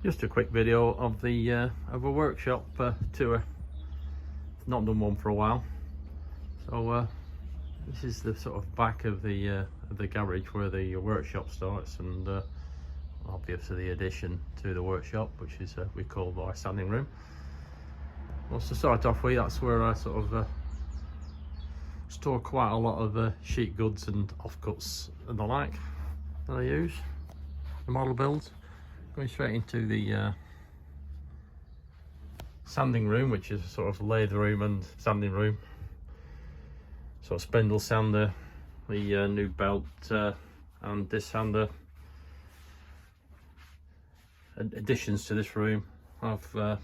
Just a quick video of the of a workshop tour. Not done one for a while, so this is the sort of back of the garage where the workshop starts, and obviously the addition to the workshop, which is we call our standing room. Well, to start off with, that's where I sort of store quite a lot of sheet goods and offcuts and the like that I use, the model builds. Going straight into the sanding room, which is a sort of lathe room and sanding room. So spindle sander, the new belt and disc sander. Additions to this room, I've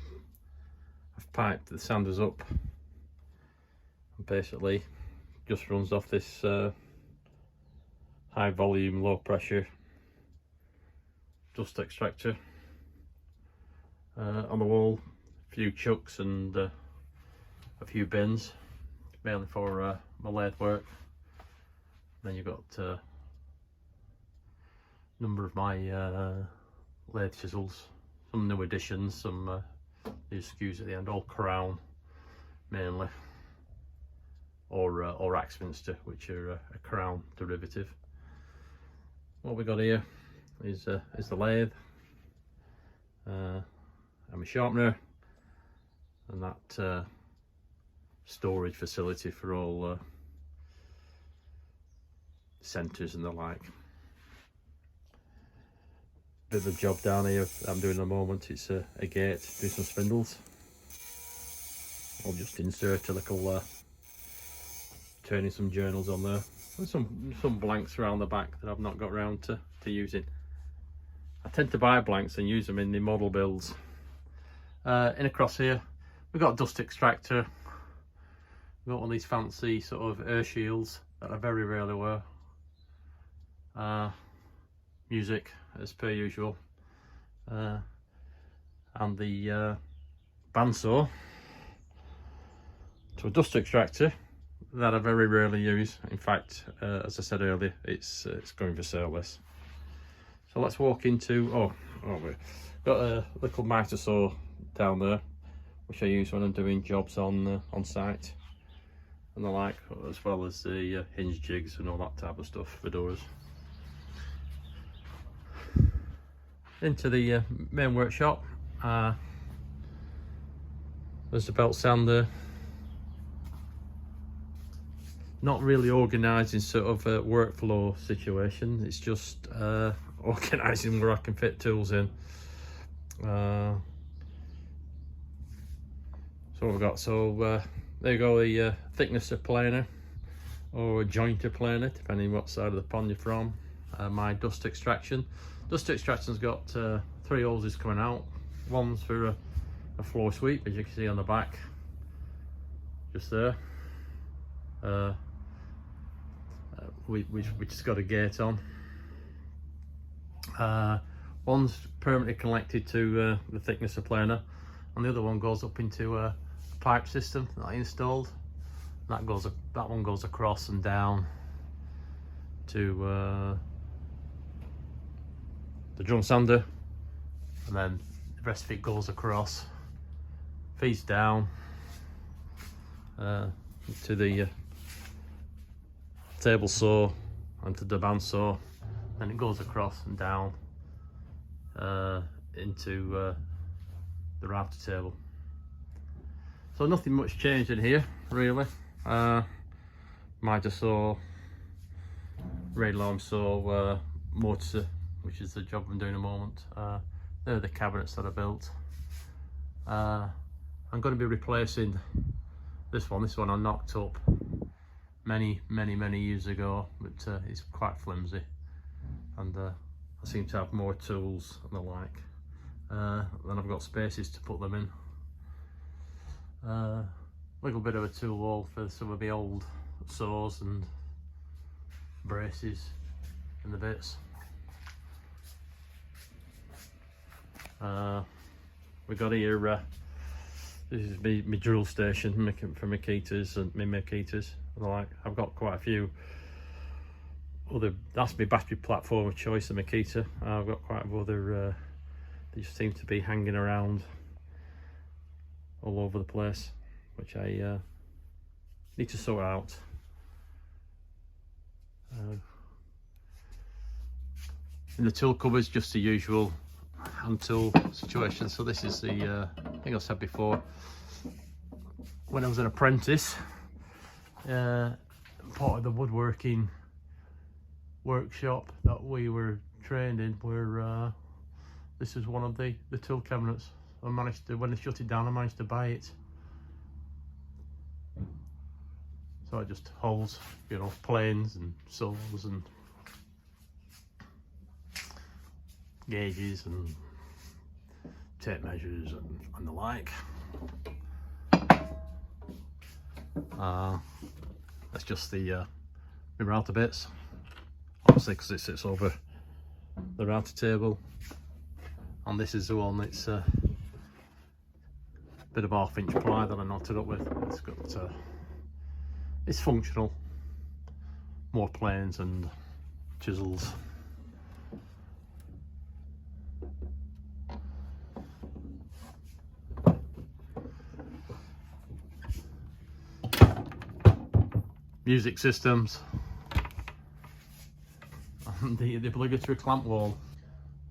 piped the sanders up and basically just runs off this high volume, low pressure dust extractor. On the wall, a few chucks and a few bins, mainly for my lathe work. Then you've got a number of my lathe chisels, some new additions, some new SKUs at the end, all Crown mainly, or Axminster, which are a Crown derivative. What we got here is the lathe and my sharpener, and that storage facility for all centres and the like. Bit of a job down here I'm doing at the moment. It's a gate, do some spindles. I'll just insert a little turning some journals on there, and some blanks around the back that I've not got around to using. I tend to buy blanks and use them in the model builds. In across here we've got a dust extractor. We've got one of these fancy sort of air shields that I very rarely wear. Music as per usual, and the bandsaw to a dust extractor that I very rarely use. In fact, as I said earlier, it's going for sale, this. So let's walk into, we've got a little miter saw down there, which I use when I'm doing jobs on site and the like, as well as the hinge jigs and all that type of stuff for doors. Into the main workshop, there's the belt sander. Not really organising sort of a workflow situation, it's just organising where I can fit tools in. So what we've got, there you go, the thickness of planer or a jointer planer, depending what side of the pond you're from. My dust extraction. Dust extraction's got 3 hoses coming out. One's for a floor sweep, as you can see on the back, just there. We just got a gate on. One's permanently connected to the thickness of planer, and the other one goes up into a pipe system that I installed. That one goes across and down to the drum sander, and then the rest of it goes across, feeds down to the table saw and to the bandsaw, and it goes across and down into the router table. So nothing much changed in here really. Miter saw, radar arm saw, motor, which is the job I'm doing at the moment. They're the cabinets that I built. I'm going to be replacing this one. This one I knocked up many years ago, but it's quite flimsy, and I seem to have more tools and the like. Then I've got spaces to put them in. Little bit of a tool wall for some of the old saws and braces and the bits. We got here, this is my drill station for Makitas and my Makitas and the like. I've got quite a few other, that's my battery platform of choice, the Makita. I've got quite a few other They just seem to be hanging around all over the place, which I need to sort out. In the tool cupboards, just the usual hand tool situation. So this is the I think I said before, when I was an apprentice, part of the woodworking workshop that we were trained in, where this is one of the tool cabinets. I managed to, when they shut it down, I managed to buy it. So it just holds, you know, planes and saws and gauges and tape measures and the like. That's just the router bits, obviously, because it sits over the router table. And this is the one that's a bit of 1/2 inch ply that I knotted up with. It's got it's functional, more planes and chisels. Music systems, and the obligatory clamp wall.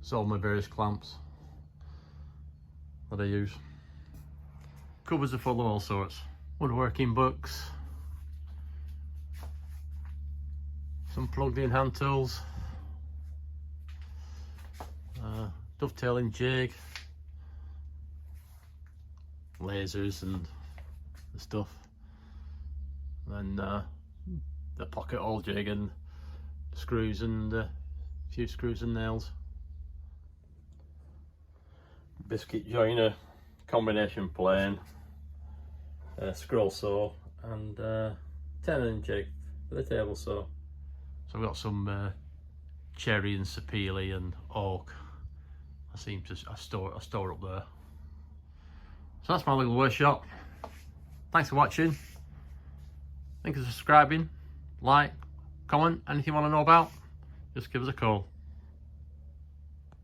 So all my various clamps that I use. Cupboards are full of all sorts. Woodworking books, some plugged in hand tools, dovetailing jig, lasers and the stuff, then the pocket hole jig and screws and a few screws and nails. Biscuit joiner, combination plane, scroll saw and tenon jig for the table saw. So I've got some cherry and sapele and oak. I store up there. So that's my little workshop. Thanks for watching. Thanks for subscribing, like, comment, anything you want to know about, just give us a call.